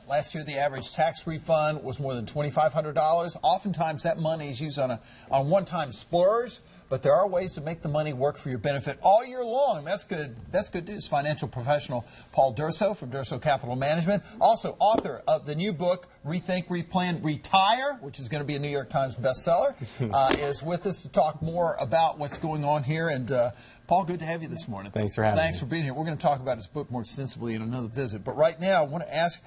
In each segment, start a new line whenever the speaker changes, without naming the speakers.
Last year, the average tax refund was more than $2,500. Oftentimes, that money is used on one-time splurge, but there are ways to make the money work for your benefit all year long. That's good. That's good news. Financial professional Paul Durso from Durso Capital Management, also author of the new book, Rethink, Replan, Retire, which is going to be a New York Times bestseller, is with us to talk more about what's going on here. And Paul, good to have you this morning.
Thanks for having me.
Thanks for being here. We're going to talk about his book more extensively in another visit. But right now, I want to ask,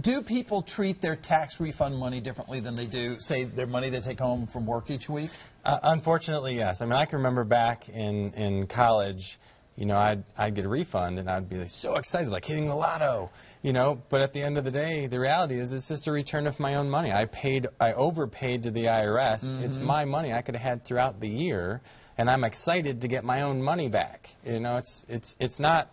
do people treat their tax refund money differently than they do, say, their money they take home from work each week?
Unfortunately, yes. I mean, I can remember back in college, you know, I'd get a refund and I'd be like, so excited, like hitting the lotto, you know. But at the end of the day, the reality is it's just a return of my own money. I overpaid to the IRS. Mm-hmm. It's my money I could have had throughout the year, and I'm excited to get my own money back. You know, it's not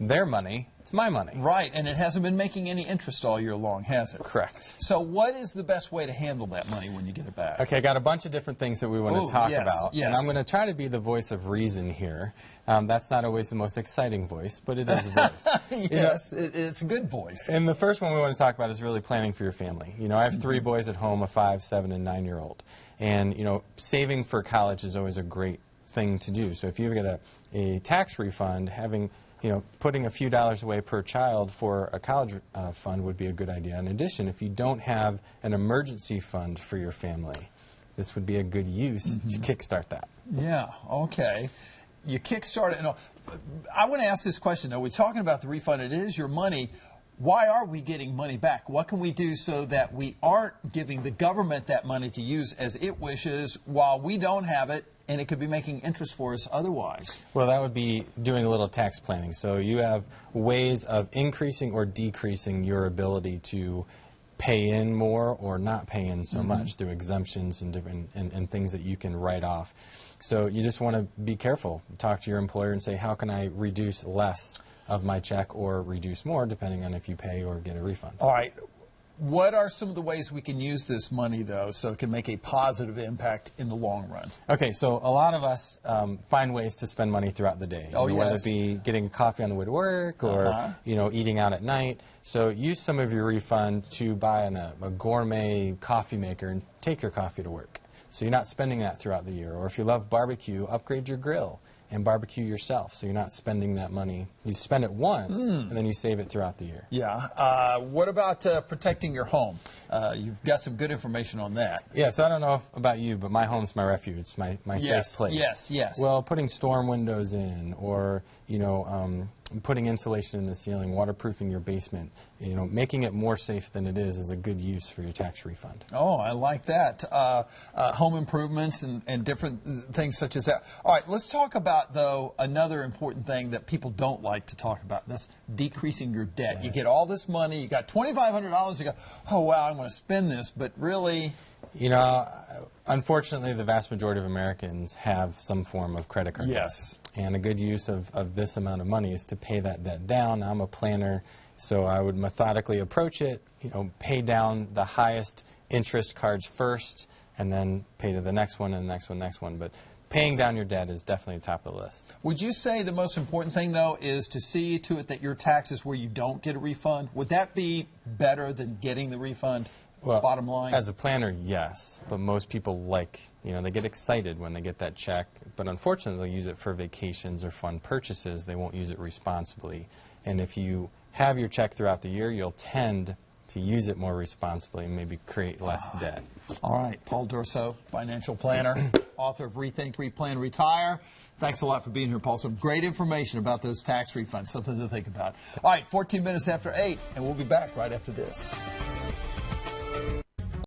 their money. It's my money.
Right, and it hasn't been making any interest all year long, has it?
Correct.
So what is the best way to handle that money when you get it back?
Okay, I got a bunch of different things that we want to talk about.
Yes.
And I'm going to try to be the voice of reason here. That's not always the most exciting voice, but it is a voice.
Yes, it's a good voice.
And the first one we want to talk about is really planning for your family. You know, I have three boys at home, a 5, 7, and 9-year-old. And, you know, saving for college is always a great thing to do. So if you get a tax refund, putting a few dollars away per child for a college fund would be a good idea. In addition, if you don't have an emergency fund for your family, this would be a good use to kickstart that.
Yeah, okay. You kickstart it. No, I want to ask this question, though. We're talking about the refund. It is your money. Why are we getting money back? What can we do so that we aren't giving the government that money to use as it wishes while we don't have it, and it could be making interest for us otherwise?
Well, that would be doing a little tax planning. So you have ways of increasing or decreasing your ability to pay in more or not pay in so much through exemptions and different and things that you can write off. So you just want to be careful. Talk to your employer and say, how can I reduce less of my check or reduce more, depending on if you pay or get a refund.
All right. What are some of the ways we can use this money, though, so it can make a positive impact in the long run?
Okay, so a lot of us find ways to spend money throughout the day.
Oh, yes.
Whether it be getting a coffee on the way to work or, eating out at night. So use some of your refund to buy a gourmet coffee maker and take your coffee to work. So you're not spending that throughout the year. Or if you love barbecue, upgrade your grill and barbecue yourself, so you're not spending that money. You spend it once, and then you save it throughout the year.
Yeah. What about protecting your home? You've got some good information on that.
Yeah, so I don't know about you, but my home's my refuge. It's my safe place.
Yes.
Well, putting storm windows in, or, putting insulation in the ceiling, waterproofing your basement, making it more safe than it is a good use for your tax refund.
Oh, I like that. Home improvements and different things such as that. All right, let's talk about, though, another important thing that people don't like to talk about. That's decreasing your debt. Yeah. You get all this money, you got $2,500, you go, oh, wow, I'm going to spend this, but really...
Unfortunately, the vast majority of Americans have some form of credit card debt.
Yes.
And a good use of this amount of money is to pay that debt down. I'm a planner, so I would methodically approach it, pay down the highest interest cards first, and then pay to the next one and the next one. But paying down your debt is definitely top of the list.
Would you say the most important thing, though, is to see to it that your tax is where you don't get a refund? Would that be better than getting the refund?
Well,
bottom line?
As a planner, yes. But most people they get excited when they get that check. But unfortunately, they'll use it for vacations or fun purchases. They won't use it responsibly. And if you have your check throughout the year, you'll tend to use it more responsibly and maybe create less debt.
All right. Paul Durso, financial planner, author of Rethink, Replan, Retire. Thanks a lot for being here, Paul. Some great information about those tax refunds, something to think about. All right, 14 minutes after 8, and we'll be back right after this.